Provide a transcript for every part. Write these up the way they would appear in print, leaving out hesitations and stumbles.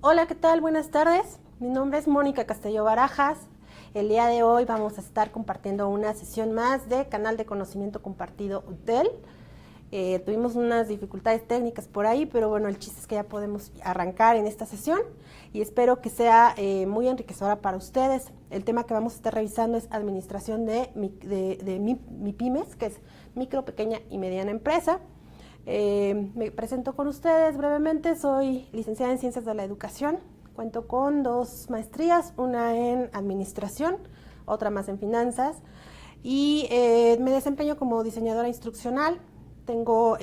Hola, ¿qué tal? Buenas tardes. Mi nombre es Mónica Castelló Barajas. El día de hoy vamos a estar compartiendo una sesión más de Canal de Conocimiento Compartido UTEL. Tuvimos unas dificultades técnicas por ahí, pero bueno, el chiste es que ya podemos arrancar en esta sesión y espero que sea muy enriquecedora para ustedes. El tema que vamos a estar revisando es administración de MIPYMES, que es micro, pequeña y mediana empresa. Me presento con ustedes brevemente, soy licenciada en Ciencias de la Educación, cuento con 2 maestrías, una en Administración, otra más en Finanzas, y me desempeño como diseñadora instruccional. Tengo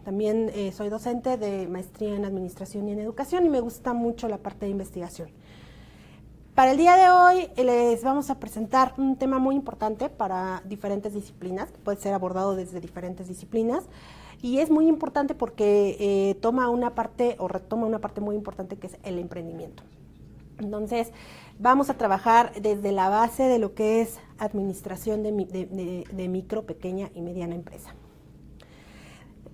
también soy docente de maestría en Administración y en Educación y me gusta mucho la parte de investigación. Para el día de hoy les vamos a presentar un tema muy importante para diferentes disciplinas, que puede ser abordado desde diferentes disciplinas, y es muy importante porque retoma una parte muy importante que es el emprendimiento. Entonces, vamos a trabajar desde la base de lo que es administración de micro, pequeña y mediana empresa.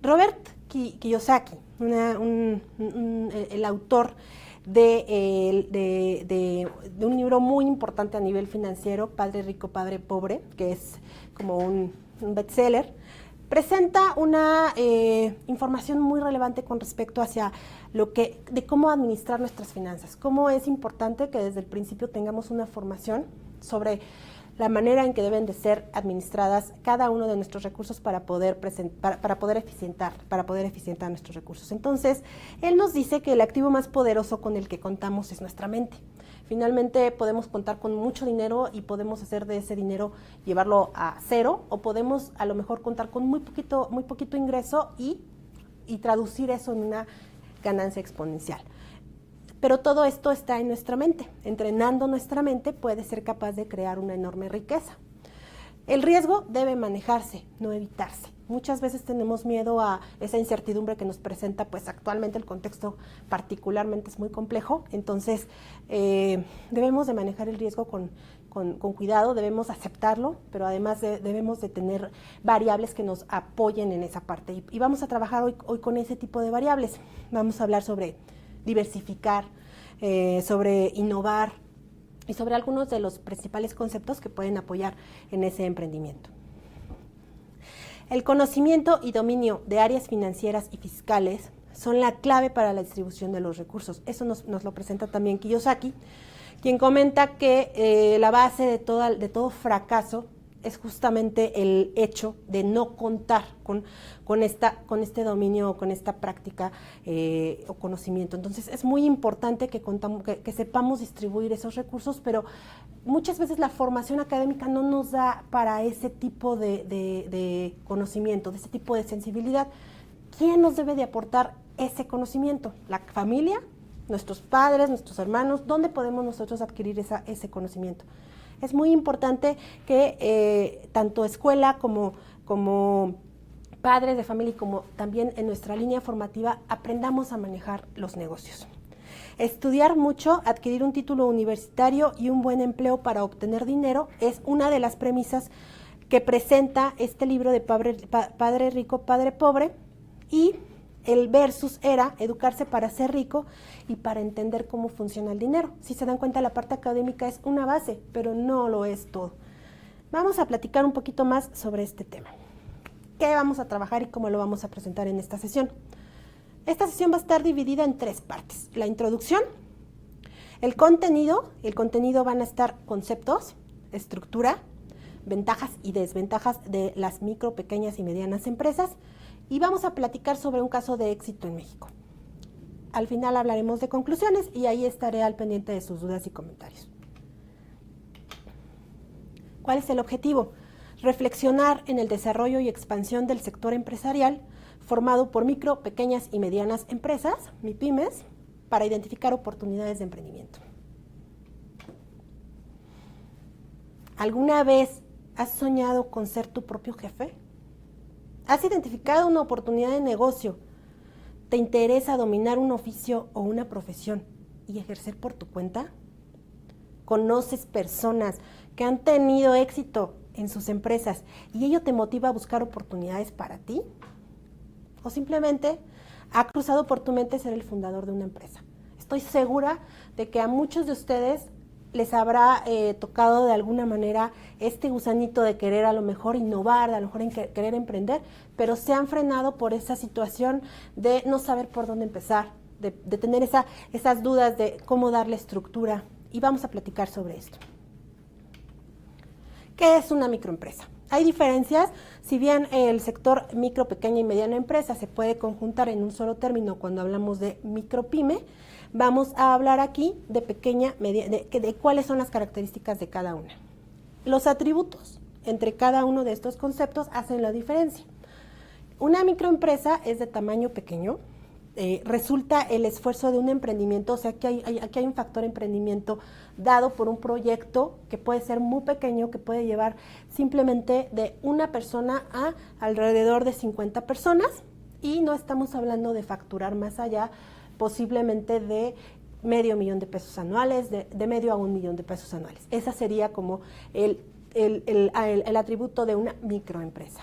Robert Kiyosaki, el autor de un libro muy importante a nivel financiero, Padre Rico, Padre Pobre, que es como un bestseller, presenta una información muy relevante con respecto hacia de cómo administrar nuestras finanzas, cómo es importante que desde el principio tengamos una formación sobre la manera en que deben de ser administradas cada uno de nuestros recursos para poder eficientar nuestros recursos. Entonces, él nos dice que el activo más poderoso con el que contamos es nuestra mente. Finalmente podemos contar con mucho dinero y podemos hacer de ese dinero llevarlo a cero, o podemos a lo mejor contar con muy poquito ingreso y traducir eso en una ganancia exponencial. Pero todo esto está en nuestra mente. Entrenando nuestra mente puede ser capaz de crear una enorme riqueza. El riesgo debe manejarse, no evitarse. Muchas veces tenemos miedo a esa incertidumbre que nos presenta, pues actualmente el contexto particularmente es muy complejo, entonces debemos de manejar el riesgo con cuidado, debemos aceptarlo, pero además debemos de tener variables que nos apoyen en esa parte. Y vamos a trabajar hoy con ese tipo de variables. Vamos a hablar sobre diversificar, sobre innovar y sobre algunos de los principales conceptos que pueden apoyar en ese emprendimiento. El conocimiento y dominio de áreas financieras y fiscales son la clave para la distribución de los recursos. Eso nos lo presenta también Kiyosaki, quien comenta que la base de todo fracaso es justamente el hecho de no contar con este dominio, con esta práctica o conocimiento. Entonces es muy importante que sepamos distribuir esos recursos, pero muchas veces la formación académica no nos da para ese tipo de conocimiento, de ese tipo de sensibilidad. ¿Quién nos debe de aportar ese conocimiento? ¿La familia? ¿Nuestros padres? ¿Nuestros hermanos? ¿Dónde podemos nosotros adquirir ese conocimiento? Es muy importante que tanto escuela como padres de familia y como también en nuestra línea formativa aprendamos a manejar los negocios. Estudiar mucho, adquirir un título universitario y un buen empleo para obtener dinero es una de las premisas que presenta este libro de Padre Rico, Padre Pobre, y el versus era educarse para ser rico y para entender cómo funciona el dinero. Si se dan cuenta, la parte académica es una base, pero no lo es todo. Vamos a platicar un poquito más sobre este tema. ¿Qué vamos a trabajar y cómo lo vamos a presentar en esta sesión? Esta sesión va a estar dividida en 3 partes. La introducción, el contenido van a estar conceptos, estructura, ventajas y desventajas de las micro, pequeñas y medianas empresas, y vamos a platicar sobre un caso de éxito en México. Al final hablaremos de conclusiones y ahí estaré al pendiente de sus dudas y comentarios. ¿Cuál es el objetivo? Reflexionar en el desarrollo y expansión del sector empresarial formado por micro, pequeñas y medianas empresas, MIPYMES, para identificar oportunidades de emprendimiento. ¿Alguna vez has soñado con ser tu propio jefe? ¿Has identificado una oportunidad de negocio? ¿Te interesa dominar un oficio o una profesión y ejercer por tu cuenta? ¿Conoces personas que han tenido éxito en sus empresas y ello te motiva a buscar oportunidades para ti? ¿O simplemente ha cruzado por tu mente ser el fundador de una empresa? Estoy segura de que a muchos de ustedes les habrá tocado de alguna manera este gusanito de querer a lo mejor innovar, de a lo mejor querer emprender, pero se han frenado por esa situación de no saber por dónde empezar, de tener esas dudas de cómo darle estructura, y vamos a platicar sobre esto. ¿Qué es una microempresa? Hay diferencias, si bien el sector micro, pequeña y mediana empresa se puede conjuntar en un solo término cuando hablamos de micropyme, vamos a hablar aquí de pequeña, de cuáles son las características de cada una. Los atributos entre cada uno de estos conceptos hacen la diferencia. Una microempresa es de tamaño pequeño, resulta el esfuerzo de un emprendimiento, o sea que aquí hay un factor emprendimiento dado por un proyecto que puede ser muy pequeño, que puede llevar simplemente de una persona a alrededor de 50 personas, y no estamos hablando de facturar más allá, posiblemente de $500,000 de pesos anuales, de medio a $1,000,000 de pesos anuales. Esa sería como el atributo de una microempresa.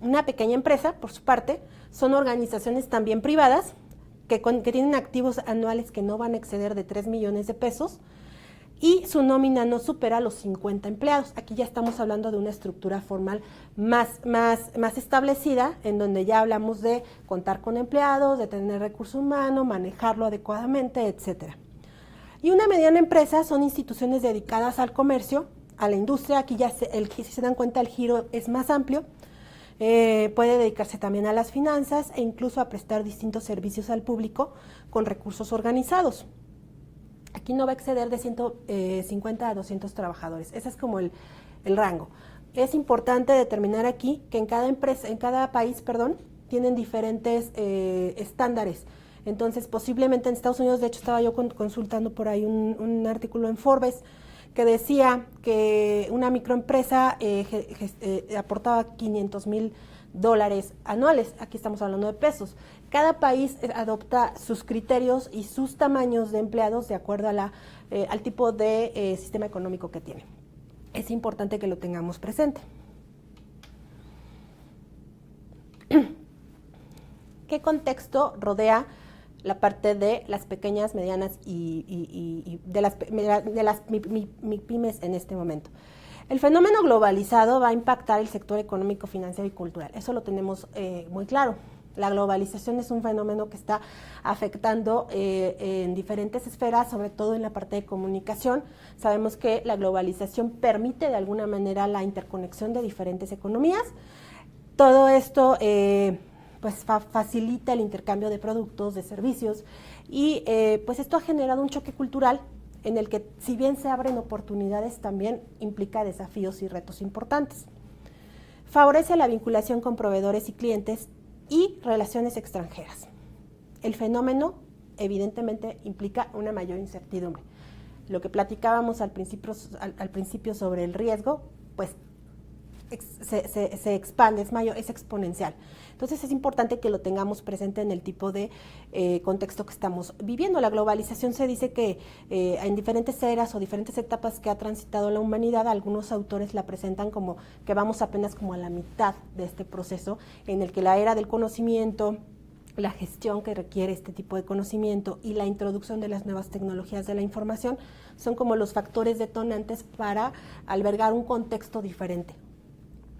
Una pequeña empresa, por su parte, son organizaciones también privadas que tienen activos anuales que no van a exceder de 3 millones de pesos y su nómina no supera los 50 empleados. Aquí ya estamos hablando de una estructura formal más establecida, en donde ya hablamos de contar con empleados, de tener recurso humano, manejarlo adecuadamente, etcétera. Y una mediana empresa son instituciones dedicadas al comercio, a la industria. Aquí ya si se dan cuenta el giro es más amplio. Puede dedicarse también a las finanzas e incluso a prestar distintos servicios al público con recursos organizados. Aquí no va a exceder de 150 a 200 trabajadores. Ese es como el rango. Es importante determinar aquí que en cada país, tienen diferentes estándares. Entonces, posiblemente en Estados Unidos, de hecho estaba yo consultando por ahí un artículo en Forbes que decía que una microempresa aportaba $500,000 anuales. Aquí estamos hablando de pesos. Cada país adopta sus criterios y sus tamaños de empleados de acuerdo al tipo de sistema económico que tiene. Es importante que lo tengamos presente. ¿Qué contexto rodea la parte de las pequeñas, medianas y de las pymes en este momento? El fenómeno globalizado va a impactar el sector económico, financiero y cultural. Eso lo tenemos muy claro. La globalización es un fenómeno que está afectando en diferentes esferas, sobre todo en la parte de comunicación. Sabemos que la globalización permite de alguna manera la interconexión de diferentes economías. Todo esto pues facilita el intercambio de productos, de servicios, y pues esto ha generado un choque cultural en el que, si bien se abren oportunidades, también implica desafíos y retos importantes. Favorece la vinculación con proveedores y clientes y relaciones extranjeras. El fenómeno evidentemente implica una mayor incertidumbre. Lo que platicábamos al principio sobre el riesgo, pues se expande, es exponencial. Entonces es importante que lo tengamos presente en el tipo de contexto que estamos viviendo. La globalización se dice que en diferentes eras o diferentes etapas que ha transitado la humanidad, algunos autores la presentan como que vamos apenas como a la mitad de este proceso, en el que la era del conocimiento, la gestión que requiere este tipo de conocimiento y la introducción de las nuevas tecnologías de la información son como los factores detonantes para albergar un contexto diferente.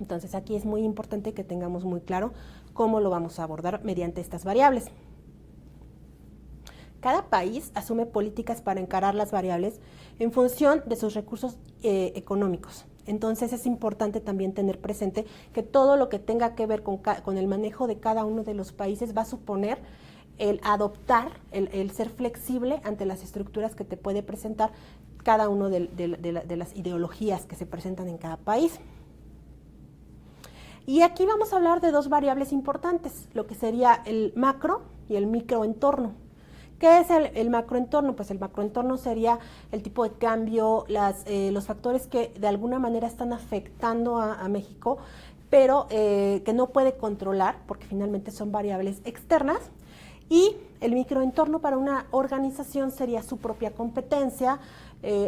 Entonces aquí es muy importante que tengamos muy claro cómo lo vamos a abordar mediante estas variables. Cada país asume políticas para encarar las variables en función de sus recursos económicos. Entonces es importante también tener presente que todo lo que tenga que ver con el manejo de cada uno de los países va a suponer el adoptar, el ser flexible ante las estructuras que te puede presentar cada uno de las ideologías que se presentan en cada país. Y aquí vamos a hablar de dos variables importantes, lo que sería el macro y el microentorno. ¿Qué es el macroentorno? Pues el macroentorno sería el tipo de cambio, los factores que de alguna manera están afectando a México, pero que no puede controlar porque finalmente son variables externas. Y el microentorno para una organización sería su propia competencia,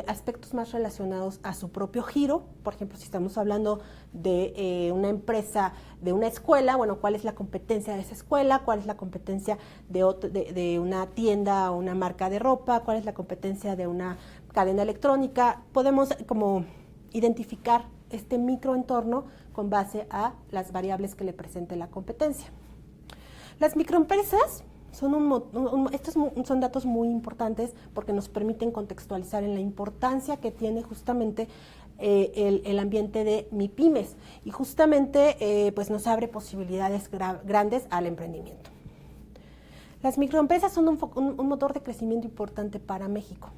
aspectos más relacionados a su propio giro. Por ejemplo, si estamos hablando de una empresa, de una escuela, bueno, ¿cuál es la competencia de esa escuela? ¿Cuál es la competencia de una tienda o una marca de ropa? ¿Cuál es la competencia de una cadena electrónica? Podemos como identificar este microentorno con base a las variables que le presente la competencia. Las microempresas estos son datos muy importantes porque nos permiten contextualizar en la importancia que tiene justamente el ambiente de MIPYMES y justamente pues nos abre posibilidades grandes al emprendimiento. Las microempresas son un motor de crecimiento importante para México.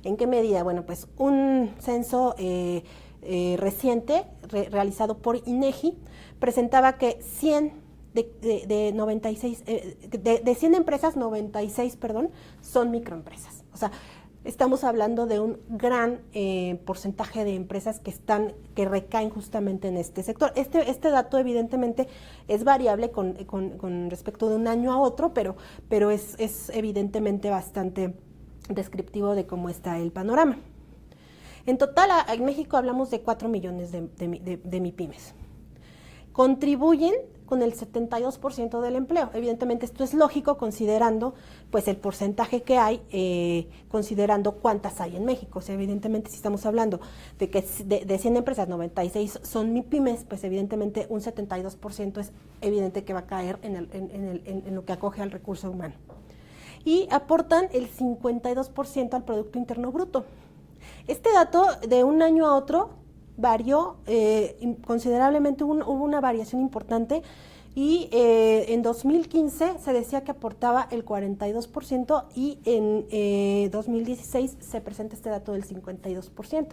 ¿En qué medida? Bueno, pues un censo reciente realizado por INEGI presentaba que 100 de 100 empresas, 96, son microempresas. O sea, estamos hablando de un gran porcentaje de empresas que recaen justamente en este sector. Este dato evidentemente es variable con respecto de un año a otro, pero es evidentemente bastante descriptivo de cómo está el panorama. En total, en México hablamos de 4 millones de MIPYMES. Contribuyen con el 72% del empleo. Evidentemente esto es lógico considerando pues el porcentaje que hay, considerando cuántas hay en México. O sea, evidentemente si estamos hablando de que de 100 empresas, 96 son MIPYMES, pues evidentemente un 72% es evidente que va a caer en lo que acoge al recurso humano. Y aportan el 52% al Producto Interno Bruto. Este dato de un año a otro varió considerablemente, hubo una variación importante y en 2015 se decía que aportaba el 42% y en 2016 se presenta este dato del 52%.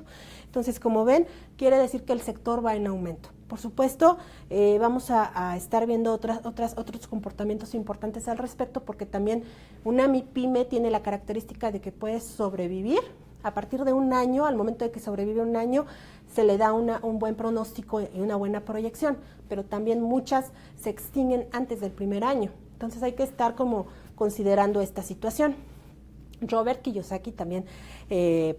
Entonces, como ven, quiere decir que el sector va en aumento. Por supuesto, vamos a estar viendo otros comportamientos importantes al respecto, porque también una MIPYME tiene la característica de que puede sobrevivir. A partir de un año, al momento de que sobrevive un año, se le da un buen pronóstico y una buena proyección, pero también muchas se extinguen antes del primer año. Entonces hay que estar como considerando esta situación. Robert Kiyosaki también,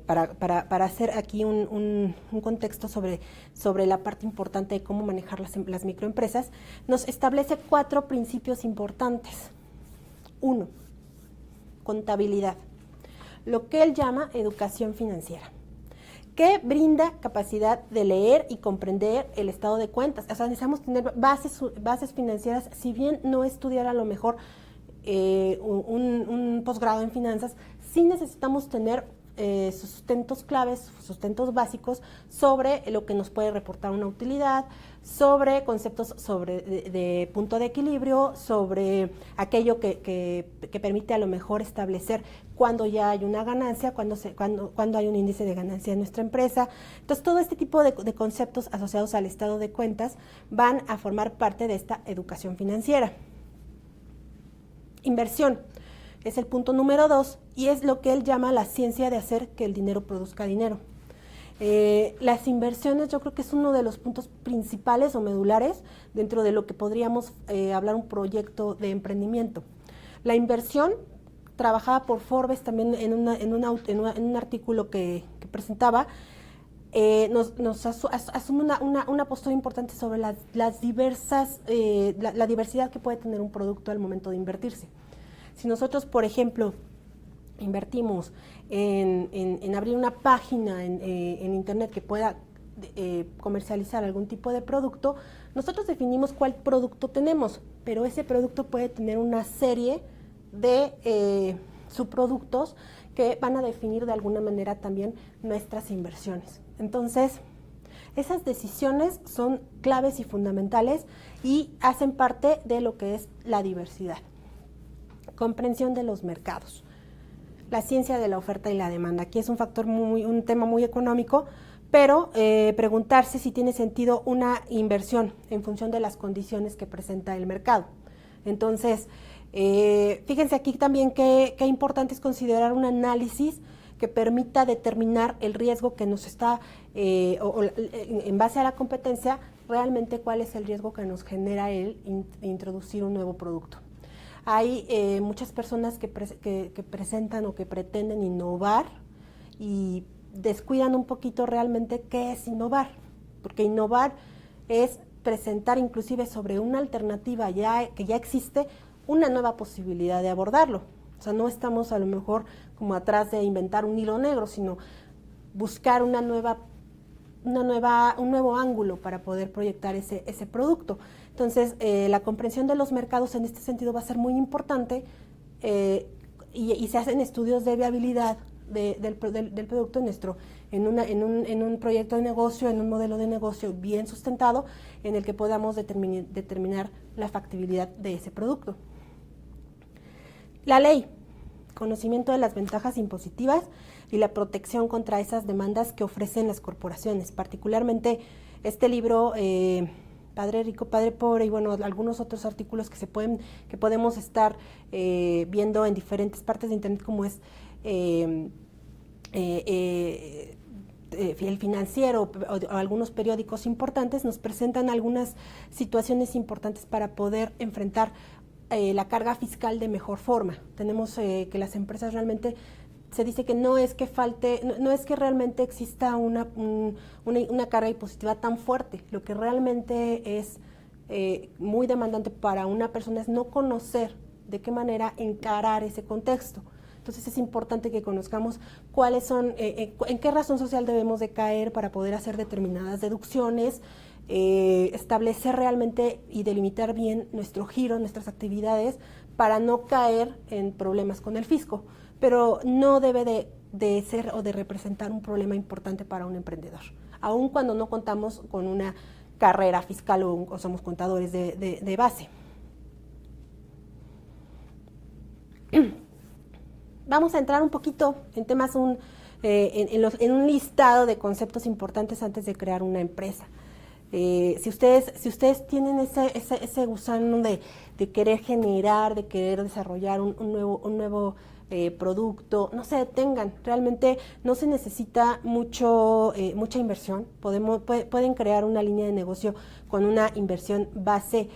para hacer aquí un contexto sobre la parte importante de cómo manejar las microempresas, nos establece 4 principios importantes. 1, contabilidad. Lo que él llama educación financiera, que brinda capacidad de leer y comprender el estado de cuentas. O sea, necesitamos tener bases financieras, si bien no estudiar a lo mejor un posgrado en finanzas, sí necesitamos tener sustentos claves, sustentos básicos sobre lo que nos puede reportar una utilidad, sobre conceptos de punto de equilibrio, sobre aquello que permite a lo mejor establecer cuando ya hay una ganancia, cuando hay un índice de ganancia en nuestra empresa. Entonces, todo este tipo de conceptos asociados al estado de cuentas van a formar parte de esta educación financiera. Inversión es el punto número 2 y es lo que él llama la ciencia de hacer que el dinero produzca dinero. Las inversiones yo creo que es uno de los puntos principales o medulares dentro de lo que podríamos hablar un proyecto de emprendimiento. La inversión, trabajada por Forbes también en un artículo que presentaba, nos asume una postura importante sobre la diversidad que puede tener un producto al momento de invertirse. Si nosotros, por ejemplo, invertimos en abrir una página en Internet que pueda comercializar algún tipo de producto, nosotros definimos cuál producto tenemos, pero ese producto puede tener una serie de subproductos que van a definir de alguna manera también nuestras inversiones. Entonces, esas decisiones son claves y fundamentales y hacen parte de lo que es la diversidad. Comprensión de los mercados. La ciencia de la oferta y la demanda. Aquí es un tema muy económico, pero preguntarse si tiene sentido una inversión en función de las condiciones que presenta el mercado. Entonces, fíjense aquí también qué importante es considerar un análisis que permita determinar el riesgo que nos está, en base a la competencia, realmente cuál es el riesgo que nos genera el introducir un nuevo producto. Hay muchas personas que presentan o que pretenden innovar y descuidan un poquito realmente qué es innovar, porque innovar es presentar inclusive sobre una alternativa que ya existe una nueva posibilidad de abordarlo. O sea, no estamos a lo mejor como atrás de inventar un hilo negro, sino buscar un nuevo ángulo para poder proyectar ese producto. Entonces, la comprensión de los mercados en este sentido va a ser muy importante y se hacen estudios de viabilidad del producto en un proyecto de negocio, en un modelo de negocio bien sustentado, en el que podamos determinar la factibilidad de ese producto. La ley, conocimiento de las ventajas impositivas y la protección contra esas demandas que ofrecen las corporaciones. Particularmente este libro, Padre Rico, Padre Pobre, y bueno, algunos otros artículos que podemos estar viendo en diferentes partes de internet, como es el Financiero o algunos periódicos importantes, nos presentan algunas situaciones importantes para poder enfrentar la carga fiscal de mejor forma. Tenemos que las empresas realmente, se dice que no es que realmente exista una carga impositiva tan fuerte. Lo que realmente es muy demandante para una persona es no conocer de qué manera encarar ese contexto. Entonces es importante que conozcamos cuáles son, en qué razón social debemos de caer para poder hacer determinadas deducciones, establecer realmente y delimitar bien nuestro giro, nuestras actividades, para no caer en problemas con el fisco, pero no debe de ser o de representar un problema importante para un emprendedor, aun cuando no contamos con una carrera fiscal o somos contadores de base. Vamos a entrar un poquito en temas, en un listado de conceptos importantes antes de crear una empresa. Si ustedes tienen ese gusano de querer generar, de querer desarrollar un nuevo producto, no se detengan. Realmente no se necesita mucha inversión. Pueden crear una línea de negocio con una inversión base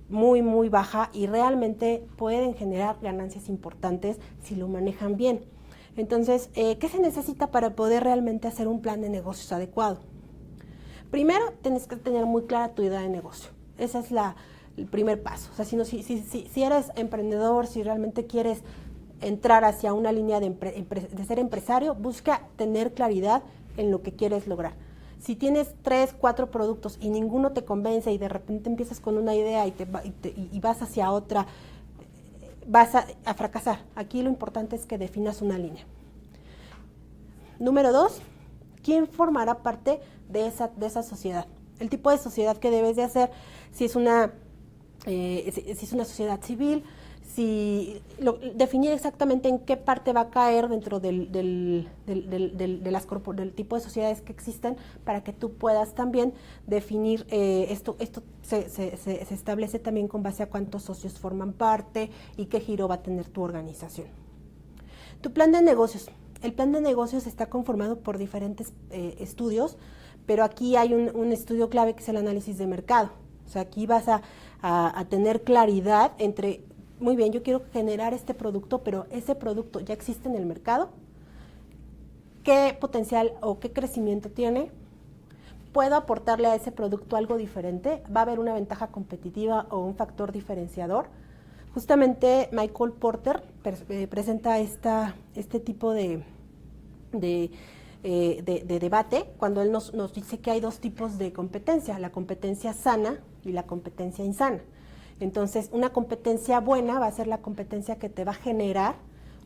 muy baja y realmente pueden generar ganancias importantes si lo manejan bien. Entonces, ¿qué se necesita para poder realmente hacer un plan de negocios adecuado? Primero, tienes que tener muy clara tu idea de negocio. Ese es el primer paso. O sea, si eres emprendedor, si realmente quieres entrar hacia una línea de ser empresario, busca tener claridad en lo que quieres lograr. Si tienes 3, 4 productos y ninguno te convence y de repente empiezas con una idea y vas hacia otra, vas a fracasar. Aquí lo importante es que definas una línea. Número 2, ¿quién formará parte de esa sociedad? El tipo de sociedad que debes de hacer, si es una sociedad civil, definir exactamente en qué parte va a caer dentro del tipo de sociedades que existen, para que tú puedas también definir esto se establece también con base a cuántos socios forman parte y qué giro va a tener tu organización. Tu plan de negocios. El plan de negocios está conformado por diferentes estudios, pero aquí hay un estudio clave que es el análisis de mercado. O sea, aquí vas a tener claridad entre, muy bien, yo quiero generar este producto, pero ese producto ya existe en el mercado. ¿Qué potencial o qué crecimiento tiene? ¿Puedo aportarle a ese producto algo diferente? ¿Va a haber una ventaja competitiva o un factor diferenciador? Justamente Michael Porter presenta este tipo de debate cuando él nos dice que hay dos tipos de competencia, la competencia sana y la competencia insana. Entonces, una competencia buena va a ser la competencia que te va a generar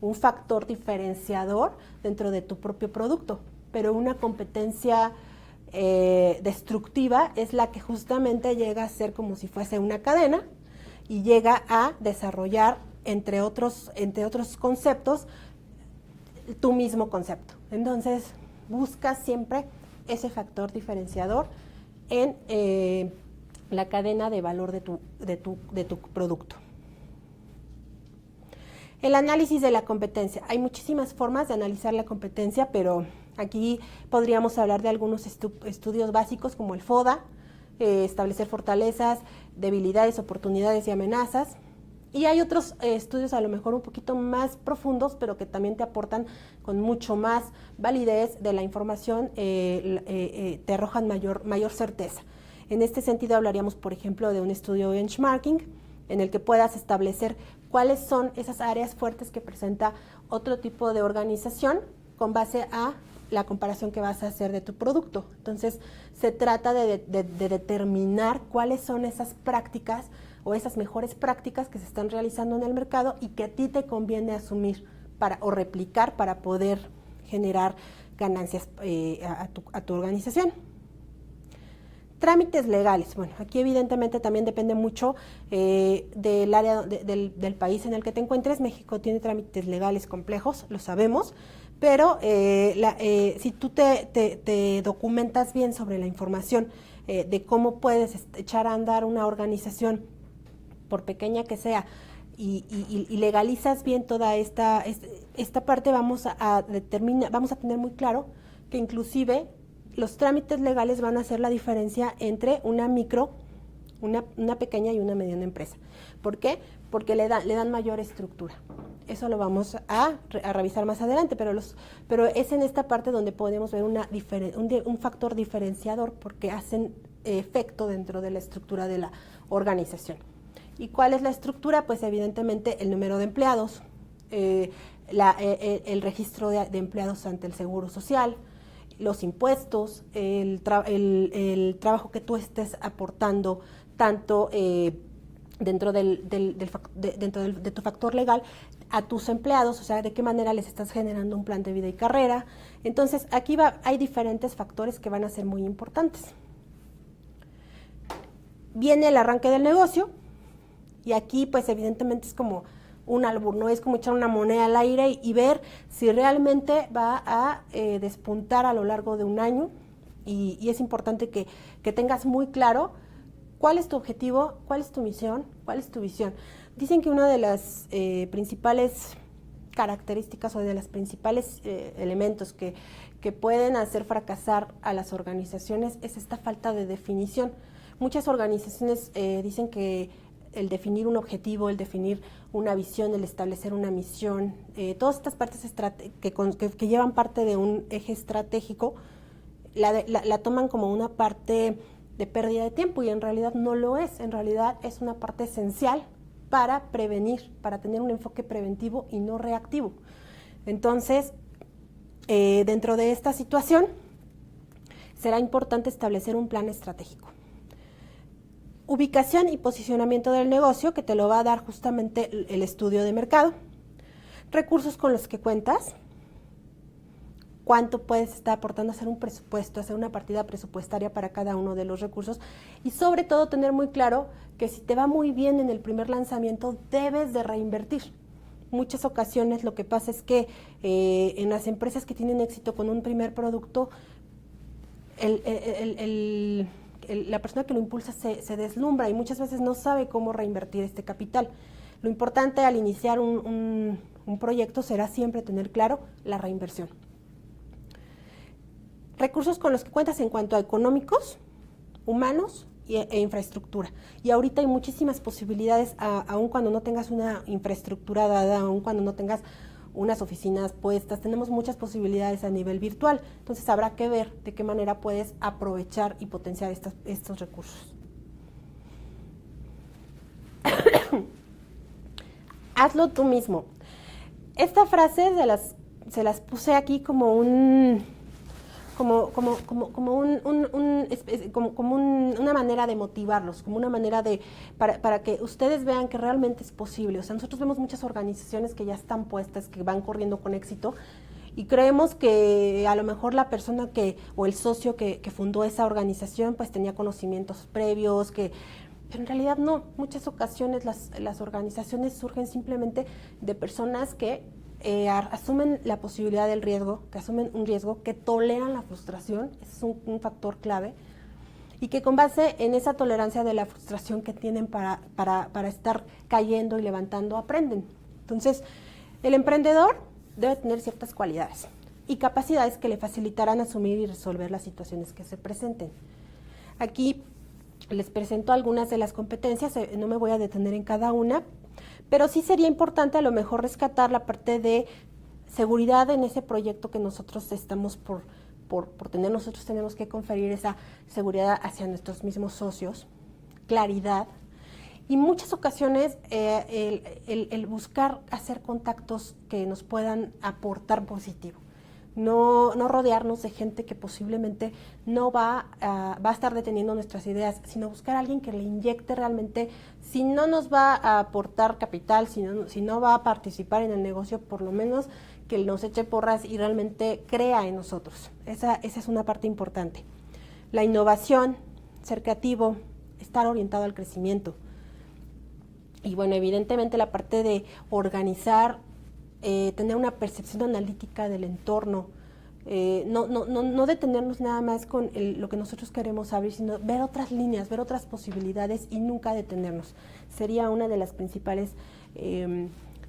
un factor diferenciador dentro de tu propio producto, pero una competencia destructiva es la que justamente llega a ser como si fuese una cadena y llega a desarrollar, entre otros conceptos, tu mismo concepto. Entonces, busca siempre ese factor diferenciador en la cadena de valor de tu producto. El análisis de la competencia. Hay muchísimas formas de analizar la competencia, pero aquí podríamos hablar de algunos estudios básicos como el FODA, establecer fortalezas, debilidades, oportunidades y amenazas. Y hay otros estudios a lo mejor un poquito más profundos, pero que también te aportan con mucho más validez de la información, te arrojan mayor certeza. En este sentido hablaríamos, por ejemplo, de un estudio benchmarking, en el que puedas establecer cuáles son esas áreas fuertes que presenta otro tipo de organización con base a la comparación que vas a hacer de tu producto. Entonces, se trata de determinar cuáles son esas prácticas o esas mejores prácticas que se están realizando en el mercado y que a ti te conviene asumir o replicar para poder generar ganancias a tu organización. Trámites legales. Bueno, aquí evidentemente también depende mucho del área del país en el que te encuentres. México tiene trámites legales complejos, lo sabemos, pero si tú te documentas bien sobre la información de cómo puedes echar a andar una organización, por pequeña que sea, y legalizas bien toda esta parte, vamos a tener muy claro que inclusive los trámites legales van a hacer la diferencia entre una pequeña y una mediana empresa. ¿Por qué? Porque le dan mayor estructura. Eso lo vamos a revisar más adelante, pero es en esta parte donde podemos ver un factor diferenciador, porque hacen efecto dentro de la estructura de la organización. ¿Y cuál es la estructura? Pues evidentemente el número de empleados, el registro de empleados ante el Seguro Social, los impuestos, el trabajo que tú estés aportando tanto dentro de tu factor legal a tus empleados, o sea, de qué manera les estás generando un plan de vida y carrera. Entonces, aquí hay diferentes factores que van a ser muy importantes. Viene el arranque del negocio, y aquí pues evidentemente es como un albur, no es como echar una moneda al aire y ver si realmente va a despuntar a lo largo de un año, y es importante que tengas muy claro cuál es tu objetivo, cuál es tu misión, cuál es tu visión. Dicen que una de las principales características o de los principales elementos que pueden hacer fracasar a las organizaciones es esta falta de definición. Muchas organizaciones dicen que el definir un objetivo, el definir una visión, el establecer una misión, todas estas partes que llevan parte de un eje estratégico, la toman como una parte de pérdida de tiempo, y en realidad no lo es. En realidad es una parte esencial para prevenir, para tener un enfoque preventivo y no reactivo. Entonces, dentro de esta situación, será importante establecer un plan estratégico. Ubicación y posicionamiento del negocio, que te lo va a dar justamente el estudio de mercado. Recursos con los que cuentas. Cuánto puedes estar aportando, hacer un presupuesto, hacer una partida presupuestaria para cada uno de los recursos. Y sobre todo tener muy claro que si te va muy bien en el primer lanzamiento, debes de reinvertir. Muchas ocasiones lo que pasa es que en las empresas que tienen éxito con un primer producto, la persona que lo impulsa se deslumbra y muchas veces no sabe cómo reinvertir este capital. Lo importante al iniciar un proyecto será siempre tener claro la reinversión. Recursos con los que cuentas en cuanto a económicos, humanos e infraestructura. Y ahorita hay muchísimas posibilidades, aun cuando no tengas una infraestructura dada, aun cuando no tengas unas oficinas puestas, tenemos muchas posibilidades a nivel virtual. Entonces habrá que ver de qué manera puedes aprovechar y potenciar estos recursos. Hazlo tú mismo. Esta frase se las puse aquí como una manera de motivarlos, como una manera para que ustedes vean que realmente es posible. O sea, nosotros vemos muchas organizaciones que ya están puestas, que van corriendo con éxito, y creemos que a lo mejor la persona o el socio que fundó esa organización pues tenía conocimientos previos, pero en realidad no. Muchas ocasiones las organizaciones surgen simplemente de personas que asumen la posibilidad del riesgo, que asumen un riesgo, que toleran la frustración. Ese es un factor clave, y que con base en esa tolerancia de la frustración que tienen para estar cayendo y levantando, aprenden. Entonces, el emprendedor debe tener ciertas cualidades y capacidades que le facilitarán asumir y resolver las situaciones que se presenten. Aquí les presento algunas de las competencias, no me voy a detener en cada una, Pero sí sería importante a lo mejor rescatar la parte de seguridad en ese proyecto que nosotros estamos por tener. Nosotros tenemos que conferir esa seguridad hacia nuestros mismos socios, claridad, y muchas ocasiones el buscar hacer contactos que nos puedan aportar positivo. No rodearnos de gente que posiblemente no va a estar deteniendo nuestras ideas, sino buscar a alguien que le inyecte realmente, si no nos va a aportar capital, si no va a participar en el negocio, por lo menos que nos eche porras y realmente crea en nosotros. Esa es una parte importante. La innovación, ser creativo, estar orientado al crecimiento. Y bueno, evidentemente la parte de organizar, tener una percepción analítica del entorno, no detenernos nada más con lo que nosotros queremos abrir, sino ver otras líneas, ver otras posibilidades y nunca detenernos. Sería una de las principales,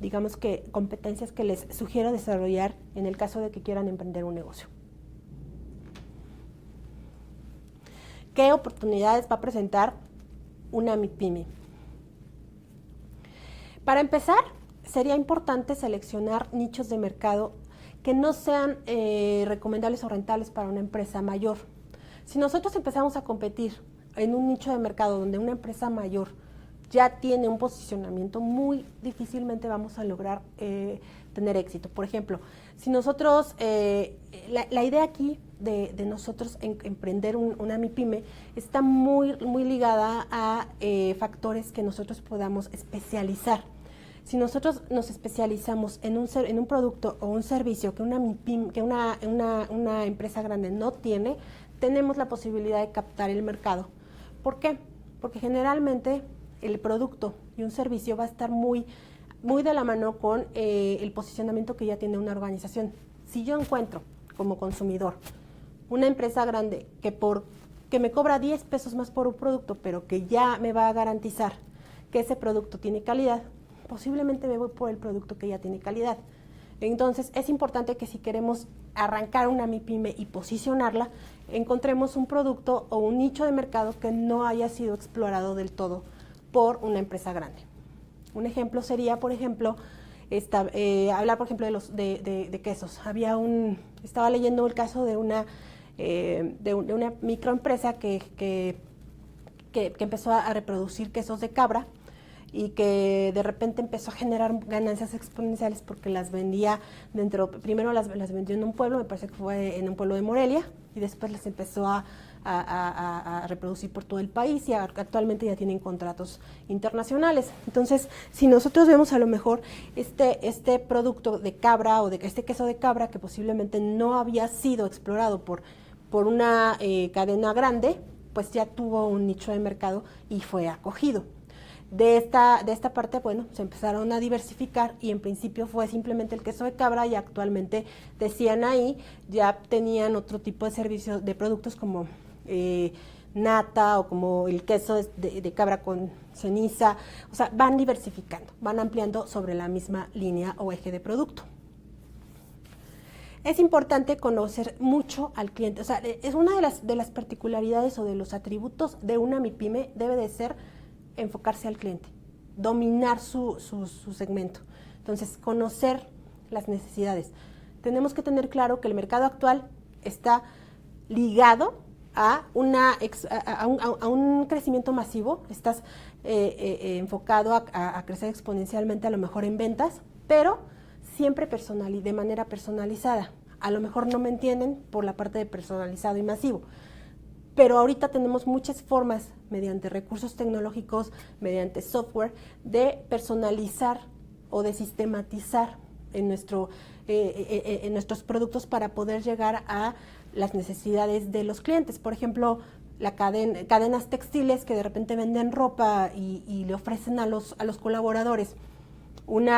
digamos que, competencias que les sugiero desarrollar en el caso de que quieran emprender un negocio. ¿Qué oportunidades va a presentar una MIPYME? Para empezar, sería importante seleccionar nichos de mercado que no sean recomendables o rentables para una empresa mayor. Si nosotros empezamos a competir en un nicho de mercado donde una empresa mayor ya tiene un posicionamiento, muy difícilmente vamos a lograr tener éxito. Por ejemplo, si nosotros, la idea aquí de nosotros emprender una MIPYME está muy ligada a factores que nosotros podamos especializar. Si nosotros nos especializamos en un producto o un servicio que una MIPYME, que una empresa grande no tiene, tenemos la posibilidad de captar el mercado. ¿Por qué? Porque generalmente el producto y un servicio va a estar muy de la mano con el posicionamiento que ya tiene una organización. Si yo encuentro como consumidor una empresa grande que me cobra 10 pesos más por un producto, pero que ya me va a garantizar que ese producto tiene calidad, posiblemente me voy por el producto que ya tiene calidad. Entonces, es importante que si queremos arrancar una MIPYME y posicionarla, encontremos un producto o un nicho de mercado que no haya sido explorado del todo por una empresa grande. Un ejemplo sería, por ejemplo, hablar, por ejemplo, de quesos. Estaba leyendo el caso de una microempresa que empezó a reproducir quesos de cabra y que de repente empezó a generar ganancias exponenciales porque las vendía primero las vendió en un pueblo, me parece que fue en un pueblo de Morelia, y después las empezó a reproducir por todo el país, y actualmente ya tienen contratos internacionales. Entonces, si nosotros vemos a lo mejor este producto de cabra o de este queso de cabra que posiblemente no había sido explorado por una cadena grande, pues ya tuvo un nicho de mercado y fue acogido. De esta parte, bueno, se empezaron a diversificar y en principio fue simplemente el queso de cabra, y actualmente, decían ahí, ya tenían otro tipo de servicios, de productos como nata o como el queso de cabra con ceniza. O sea, van diversificando, van ampliando sobre la misma línea o eje de producto. Es importante conocer mucho al cliente. O sea, es una de las particularidades o de los atributos de una MIPYME, debe de ser enfocarse al cliente, dominar su segmento. Entonces, conocer las necesidades. Tenemos que tener claro que el mercado actual está ligado a un crecimiento masivo. Estás enfocado a crecer exponencialmente, a lo mejor en ventas, pero siempre de manera personalizada. A lo mejor no me entienden por la parte de personalizado y masivo, pero ahorita tenemos muchas formas, mediante recursos tecnológicos, mediante software, de personalizar o de sistematizar en nuestros productos para poder llegar a las necesidades de los clientes. Por ejemplo, cadenas textiles que de repente venden ropa y le ofrecen a los colaboradores un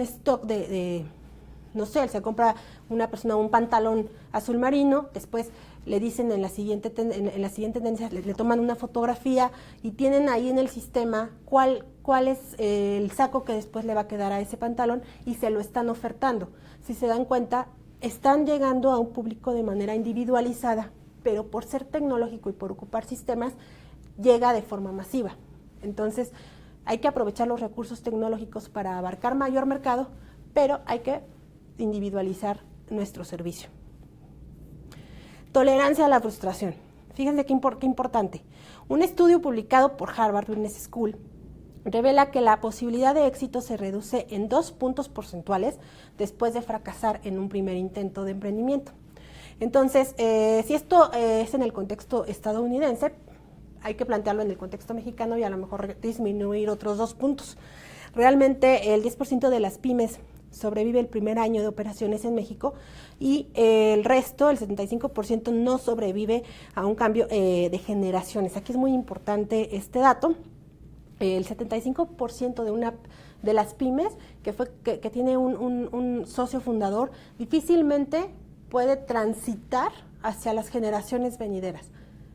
stock de no sé, se compra una persona un pantalón azul marino, después le dicen en la siguiente tendencia, le toman una fotografía y tienen ahí en el sistema cuál es el saco que después le va a quedar a ese pantalón, y se lo están ofertando. Si se dan cuenta, están llegando a un público de manera individualizada, pero por ser tecnológico y por ocupar sistemas, llega de forma masiva. Entonces, Hay que aprovechar los recursos tecnológicos para abarcar mayor mercado, pero hay que individualizar nuestro servicio. Tolerancia a la frustración. Fíjense qué importante. Un estudio publicado por Harvard Business School revela que la posibilidad de éxito se reduce en 2 puntos porcentuales después de fracasar en un primer intento de emprendimiento. Entonces, si esto es en el contexto estadounidense, hay que plantearlo en el contexto mexicano y a lo mejor disminuir otros 2 puntos. Realmente el 10% de las pymes sobrevive el primer año de operaciones en México y el resto, el 75%, no sobrevive a un cambio de generaciones. Aquí es muy importante este dato. El 75% de las pymes que tiene un socio fundador difícilmente puede transitar hacia las generaciones venideras.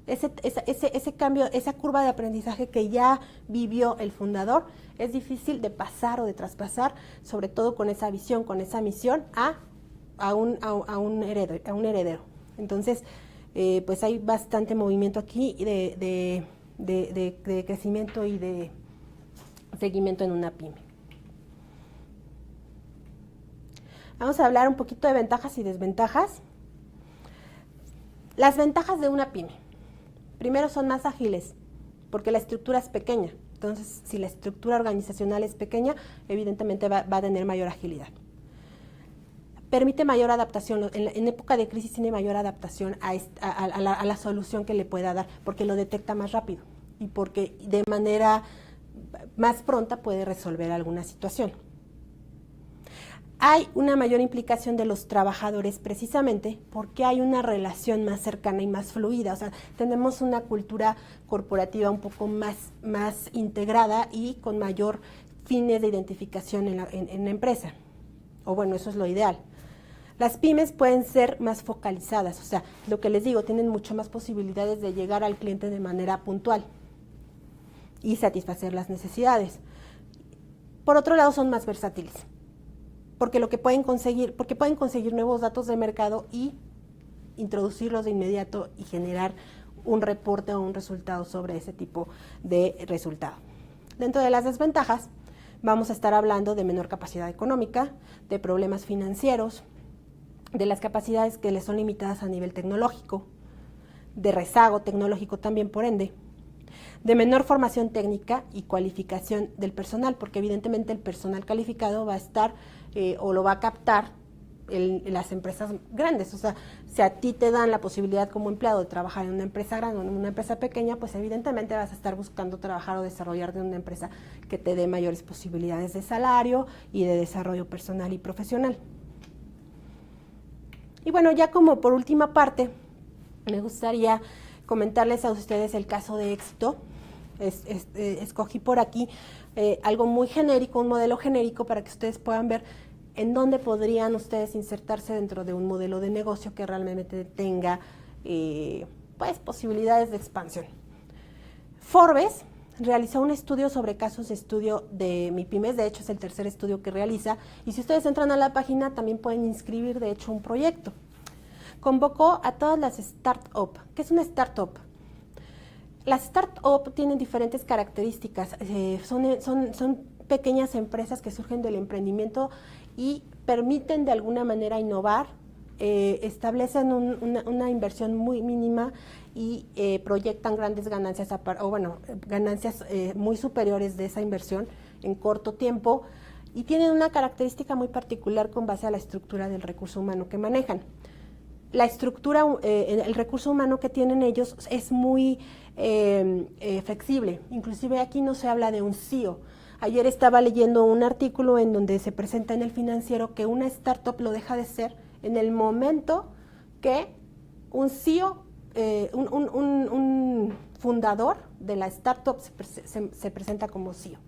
Ese cambio, esa curva de aprendizaje que ya vivió el fundador, es difícil de pasar o de traspasar, sobre todo con esa visión, con esa misión, a un heredero. Entonces, pues hay bastante movimiento aquí de crecimiento y de seguimiento en una pyme. Vamos a hablar un poquito de ventajas y desventajas. Las ventajas de una pyme. Primero, son más ágiles, porque la estructura es pequeña. Entonces, si la estructura organizacional es pequeña, evidentemente va a tener mayor agilidad. Permite mayor adaptación. En época de crisis tiene mayor adaptación a la solución que le pueda dar, porque lo detecta más rápido y porque de manera más pronta puede resolver alguna situación. Hay una mayor implicación de los trabajadores precisamente porque hay una relación más cercana y más fluida. O sea, tenemos una cultura corporativa un poco más integrada y con mayor fines de identificación en la empresa. O bueno, eso es lo ideal. Las pymes pueden ser más focalizadas, o sea, lo que les digo, tienen mucho más posibilidades de llegar al cliente de manera puntual y satisfacer las necesidades. Por otro lado, son más versátiles, porque pueden conseguir nuevos datos de mercado y introducirlos de inmediato y generar un reporte o un resultado sobre ese tipo de resultado. Dentro de las desventajas, vamos a estar hablando de menor capacidad económica, de problemas financieros, de las capacidades que les son limitadas a nivel tecnológico, de rezago tecnológico también por ende, de menor formación técnica y cualificación del personal, porque evidentemente el personal calificado va a estar o lo va a captar las empresas grandes. O sea, si a ti te dan la posibilidad como empleado de trabajar en una empresa grande o en una empresa pequeña, pues evidentemente vas a estar buscando trabajar o desarrollarte en una empresa que te dé mayores posibilidades de salario y de desarrollo personal y profesional. Y bueno, ya como por última parte, me gustaría comentarles a ustedes el caso de éxito. Escogí por aquí algo muy genérico, un modelo genérico para que ustedes puedan ver en dónde podrían ustedes insertarse dentro de un modelo de negocio que realmente tenga pues posibilidades de expansión. Forbes realizó un estudio sobre casos de estudio de MIPYMES, de hecho es el tercer estudio que realiza, y si ustedes entran a la página también pueden inscribir de hecho un proyecto. Convocó a todas las startups. ¿Qué es una startup? Las startups tienen diferentes características, son pequeñas empresas que surgen del emprendimiento y permiten de alguna manera innovar, establecen una inversión muy mínima y proyectan grandes ganancias, ganancias muy superiores de esa inversión en corto tiempo, y tienen una característica muy particular con base a la estructura del recurso humano que manejan. La estructura, el recurso humano que tienen ellos es muy flexible, inclusive aquí no se habla de un CEO. Ayer estaba leyendo un artículo en donde se presenta en El Financiero que una startup lo deja de ser en el momento que un CEO, un fundador de la startup se presenta como CEO,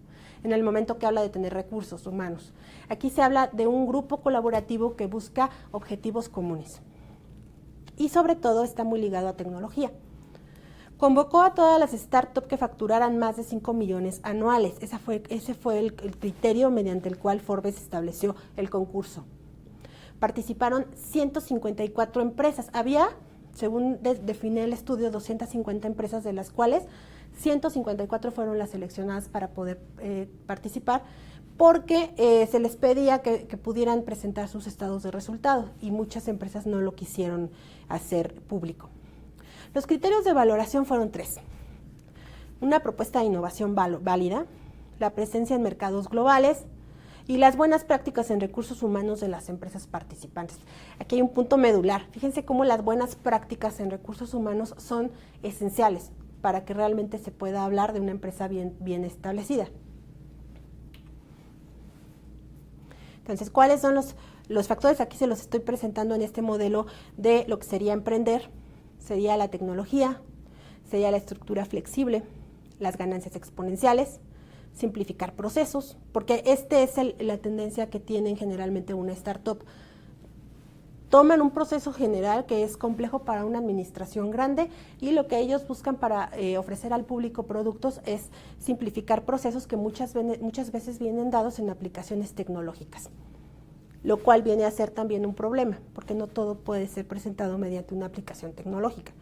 en el momento que habla de tener recursos humanos. Aquí se habla de un grupo colaborativo que busca objetivos comunes y sobre todo está muy ligado a tecnología. Convocó a todas las startups que facturaran más de 5 millones anuales. Ese fue el criterio mediante el cual Forbes estableció el concurso. Participaron 154 empresas. Había, según define el estudio, 250 empresas, de las cuales 154 fueron las seleccionadas para poder participar, porque se les pedía que pudieran presentar sus estados de resultado y muchas empresas no lo quisieron hacer público. Los criterios de valoración fueron 3. Una propuesta de innovación válida, la presencia en mercados globales y las buenas prácticas en recursos humanos de las empresas participantes. Aquí hay un punto medular. Fíjense cómo las buenas prácticas en recursos humanos son esenciales para que realmente se pueda hablar de una empresa bien establecida. Entonces, ¿cuáles son los factores? Aquí se los estoy presentando en este modelo de lo que sería emprender. Sería la tecnología, sería la estructura flexible, las ganancias exponenciales, simplificar procesos, porque esta es la tendencia que tienen generalmente una startup. Toman un proceso general que es complejo para una administración grande y lo que ellos buscan para ofrecer al público productos es simplificar procesos que muchas veces vienen dados en aplicaciones tecnológicas, lo cual viene a ser también un problema, porque no todo puede ser presentado mediante una aplicación tecnológica.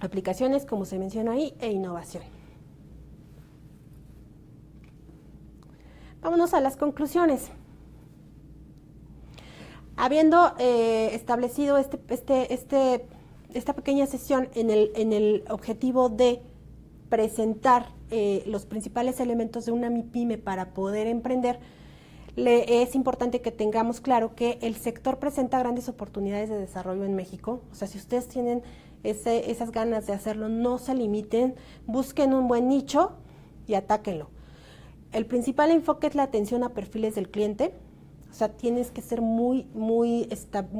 Aplicaciones, como se menciona ahí, e innovación. Vámonos a las conclusiones. Habiendo establecido esta pequeña sesión en el objetivo de presentar los principales elementos de una MIPYME para poder emprender, es importante que tengamos claro que el sector presenta grandes oportunidades de desarrollo en México. O sea, si ustedes tienen esas ganas de hacerlo, no se limiten, busquen un buen nicho y atáquenlo. El principal enfoque es la atención a perfiles del cliente. O sea, tienes que ser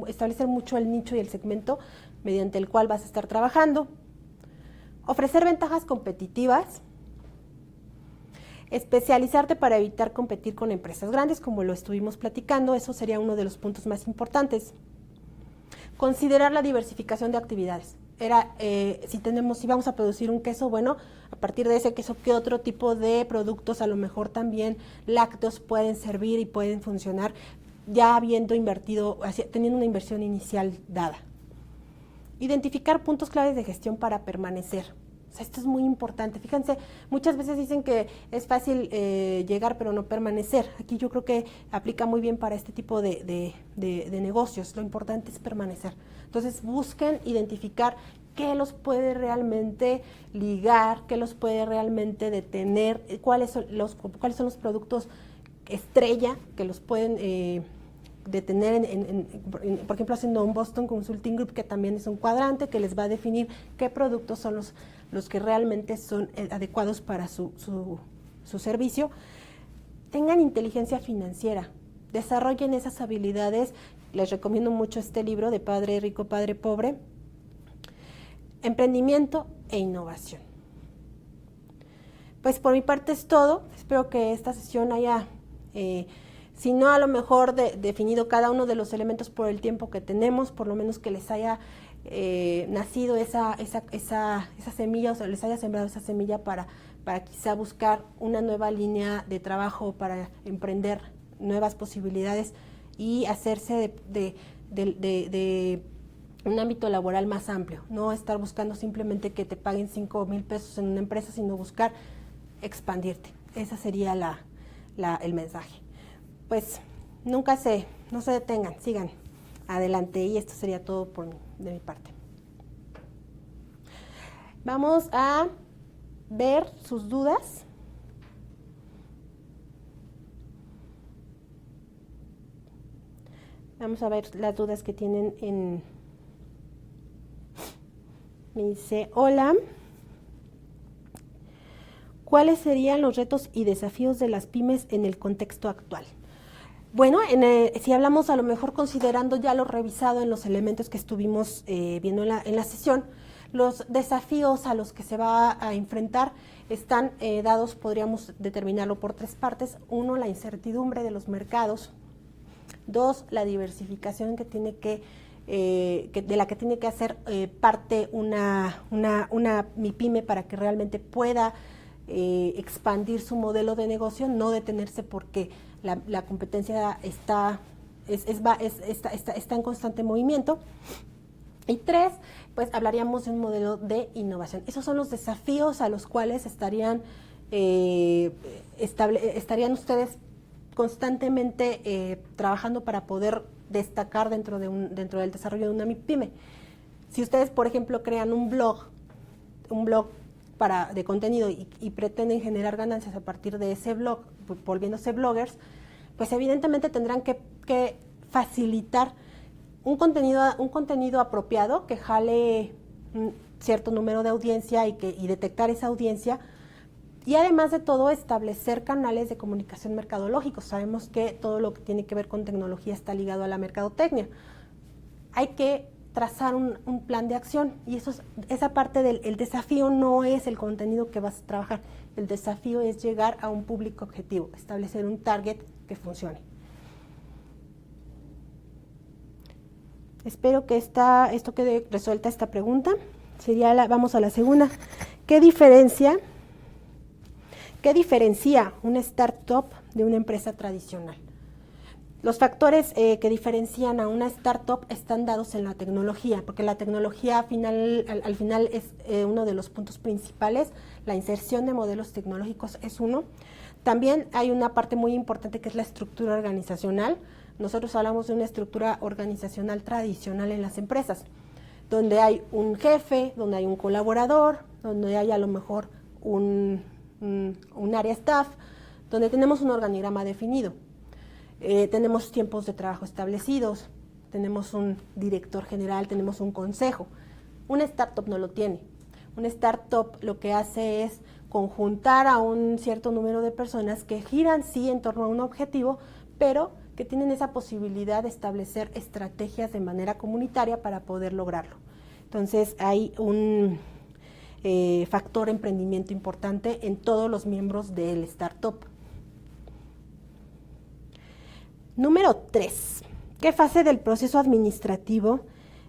establecer mucho el nicho y el segmento mediante el cual vas a estar trabajando. Ofrecer ventajas competitivas. Especializarte para evitar competir con empresas grandes, como lo estuvimos platicando, eso sería uno de los puntos más importantes. Considerar la diversificación de actividades. Si vamos a producir un queso, bueno, a partir de ese queso, ¿qué otro tipo de productos, a lo mejor también lácteos, pueden servir y pueden funcionar ya habiendo invertido, teniendo una inversión inicial dada? Identificar puntos claves de gestión para permanecer. O sea, esto es muy importante. Fíjense, muchas veces dicen que es fácil llegar pero no permanecer. Aquí yo creo que aplica muy bien para este tipo de negocios. Lo importante es permanecer. Entonces busquen identificar qué los puede realmente ligar, qué los puede realmente detener, cuáles son los productos estrella que los pueden detener, por ejemplo, haciendo un Boston Consulting Group, que también es un cuadrante que les va a definir qué productos son los que realmente son adecuados para su servicio. Tengan inteligencia financiera, desarrollen esas habilidades. Les recomiendo mucho este libro de Padre Rico, Padre Pobre. Emprendimiento e innovación. Pues por mi parte es todo. Espero que esta sesión haya, si no a lo mejor definido cada uno de los elementos por el tiempo que tenemos, por lo menos que les haya nacido esa semilla, o sea, les haya sembrado esa semilla para quizá buscar una nueva línea de trabajo, para emprender nuevas posibilidades y hacerse de un ámbito laboral más amplio, no estar buscando simplemente que te paguen 5,000 pesos en una empresa, sino buscar expandirte. Ese sería el mensaje. Pues no se detengan, sigan adelante, y esto sería todo de mi parte. Vamos a ver sus dudas. Vamos a ver las dudas que tienen Me dice, hola, ¿cuáles serían los retos y desafíos de las pymes en el contexto actual? Bueno, si hablamos a lo mejor considerando ya lo revisado en los elementos que estuvimos viendo en la sesión, los desafíos a los que se va a enfrentar están dados, podríamos determinarlo por 3 partes. 1, la incertidumbre de los mercados. 2, la diversificación de la que tiene que hacer parte una MIPYME para que realmente pueda expandir su modelo de negocio, no detenerse porque la competencia está en constante movimiento. Y 3, pues hablaríamos de un modelo de innovación. Esos son los desafíos a los cuales estarían ustedes constantemente trabajando para poder destacar dentro del desarrollo de una MIPYME. Si ustedes, por ejemplo, crean un blog de contenido y pretenden generar ganancias a partir de ese blog, volviéndose bloggers, pues evidentemente tendrán que facilitar un contenido apropiado que jale un cierto número de audiencia y detectar esa audiencia. Y además de todo, establecer canales de comunicación mercadológicos. Sabemos que todo lo que tiene que ver con tecnología está ligado a la mercadotecnia. Hay que trazar un plan de acción y esa parte del desafío no es el contenido que vas a trabajar. El desafío es llegar a un público objetivo, establecer un target que funcione. Espero que esto quede resuelta esta pregunta. Vamos a la segunda. ¿Qué diferencia una startup de una empresa tradicional? Los factores que diferencian a una startup están dados en la tecnología, porque la tecnología al final es uno de los puntos principales. La inserción de modelos tecnológicos es uno. También hay una parte muy importante que es la estructura organizacional. Nosotros hablamos de una estructura organizacional tradicional en las empresas, donde hay un jefe, donde hay un colaborador, donde hay a lo mejor un área staff, donde tenemos un organigrama definido. Tenemos tiempos de trabajo establecidos, tenemos un director general, tenemos un consejo. Una startup no lo tiene. Una startup lo que hace es conjuntar a un cierto número de personas que giran sí en torno a un objetivo, pero que tienen esa posibilidad de establecer estrategias de manera comunitaria para poder lograrlo. Entonces hay un factor emprendimiento importante en todos los miembros del startup. Número 3. ¿Qué fase del proceso administrativo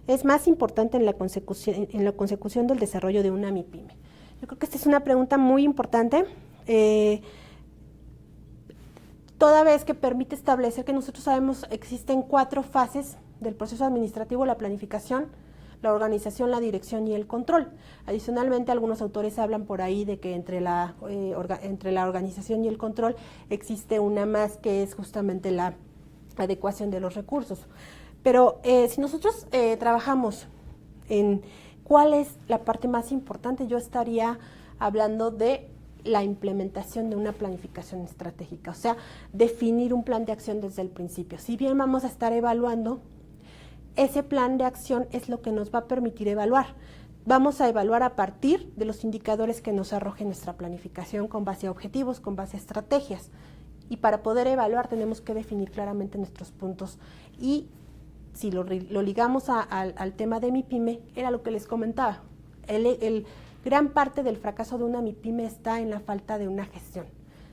es más importante en la consecución del desarrollo de una MIPYME? Yo creo que esta es una pregunta muy importante, toda vez que permite establecer que nosotros sabemos existen 4 fases del proceso administrativo: la planificación, la organización, la dirección y el control. Adicionalmente, algunos autores hablan por ahí de que entre la organización y el control existe una más, que es justamente la adecuación de los recursos. Pero si nosotros trabajamos en cuál es la parte más importante, yo estaría hablando de la implementación de una planificación estratégica, o sea, definir un plan de acción desde el principio. Si bien vamos a estar evaluando, ese plan de acción es lo que nos va a permitir evaluar. Vamos a evaluar a partir de los indicadores que nos arroje nuestra planificación, con base a objetivos, con base a estrategias. Y para poder evaluar tenemos que definir claramente nuestros puntos. Y si lo ligamos al tema de MIPYME, era lo que les comentaba. Gran parte del fracaso de una MIPYME está en la falta de una gestión.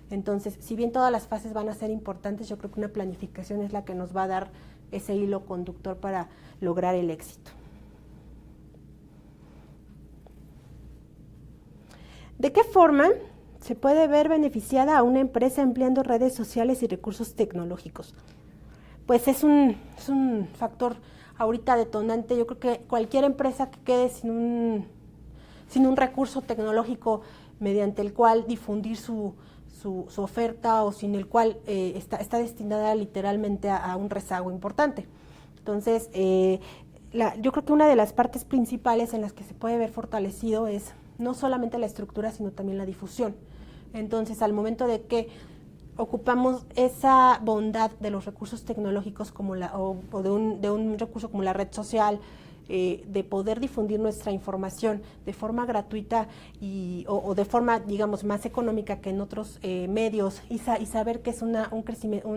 Entonces, si bien todas las fases van a ser importantes, yo creo que una planificación es la que nos va a dar ese hilo conductor para lograr el éxito. ¿De qué forma se puede ver beneficiada a una empresa empleando redes sociales y recursos tecnológicos? Pues es un factor ahorita detonante. Yo creo que cualquier empresa que quede sin un recurso tecnológico mediante el cual difundir su oferta, o sin el cual está destinada literalmente a un rezago importante. Entonces, yo creo que una de las partes principales en las que se puede ver fortalecido es no solamente la estructura, sino también la difusión. Entonces, al momento de que ocupamos esa bondad de los recursos tecnológicos o de un recurso como la red social, de poder difundir nuestra información de forma gratuita o de forma, digamos, más económica que en otros medios, y saber que es un crecimiento,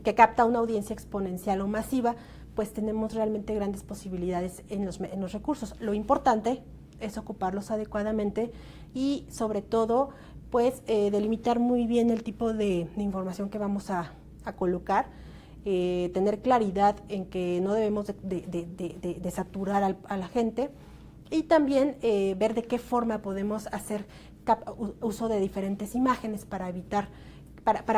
que capta una audiencia exponencial o masiva, pues tenemos realmente grandes posibilidades en los recursos. Lo importante es ocuparlos adecuadamente y, sobre todo, pues delimitar muy bien el tipo de información que vamos a colocar, tener claridad en que no debemos de saturar a la gente, y también ver de qué forma podemos hacer uso de diferentes imágenes para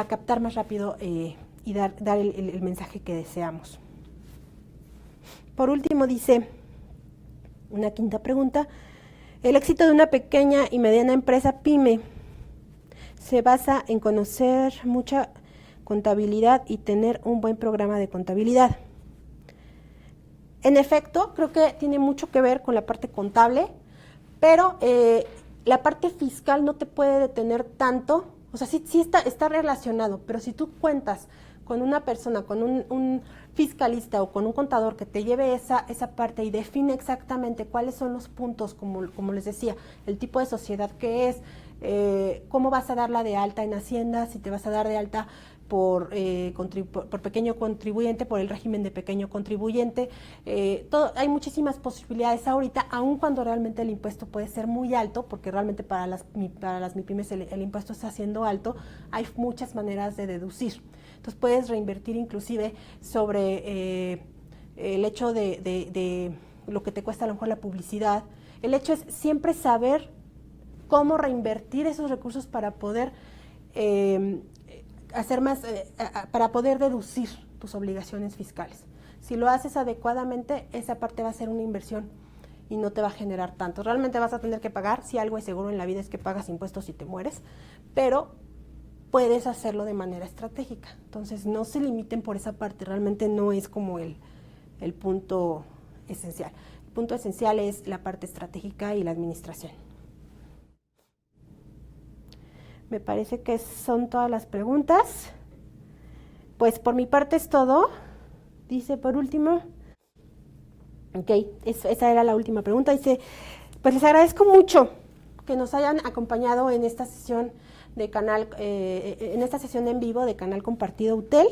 captar más rápido y dar el mensaje que deseamos. Por último, dice una quinta pregunta: el éxito de una pequeña y mediana empresa pyme se basa en conocer mucha contabilidad y tener un buen programa de contabilidad. En efecto, creo que tiene mucho que ver con la parte contable, pero la parte fiscal no te puede detener tanto. O sea, sí está relacionado, pero si tú cuentas con una persona, con un fiscalista o con un contador que te lleve esa parte y define exactamente cuáles son los puntos, como les decía, el tipo de sociedad que es, cómo vas a darla de alta en Hacienda, si te vas a dar de alta por pequeño contribuyente, por el régimen de pequeño contribuyente. Hay muchísimas posibilidades ahorita, aun cuando realmente el impuesto puede ser muy alto, porque realmente para las MIPYMES el impuesto está siendo alto. Hay muchas maneras de deducir. Entonces puedes reinvertir inclusive sobre el hecho de lo que te cuesta a lo mejor la publicidad. El hecho es siempre saber cómo reinvertir esos recursos para poder hacer más, para poder deducir tus obligaciones fiscales. Si lo haces adecuadamente, esa parte va a ser una inversión y no te va a generar tanto. Realmente vas a tener que pagar, si algo es seguro en la vida es que pagas impuestos y te mueres, pero puedes hacerlo de manera estratégica. Entonces no se limiten por esa parte, realmente no es como el punto esencial. El punto esencial es la parte estratégica y la administración. Me parece que son todas las preguntas. Pues por mi parte es todo. Dice por último. Ok, esa era la última pregunta. Dice, pues les agradezco mucho que nos hayan acompañado en esta sesión de canal, en esta sesión en vivo de Canal Compartido UTEL,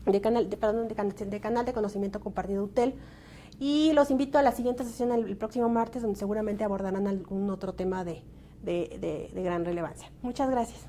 de canal de conocimiento compartido UTEL. Y los invito a la siguiente sesión el próximo martes, donde seguramente abordarán algún otro tema de gran relevancia. Muchas gracias.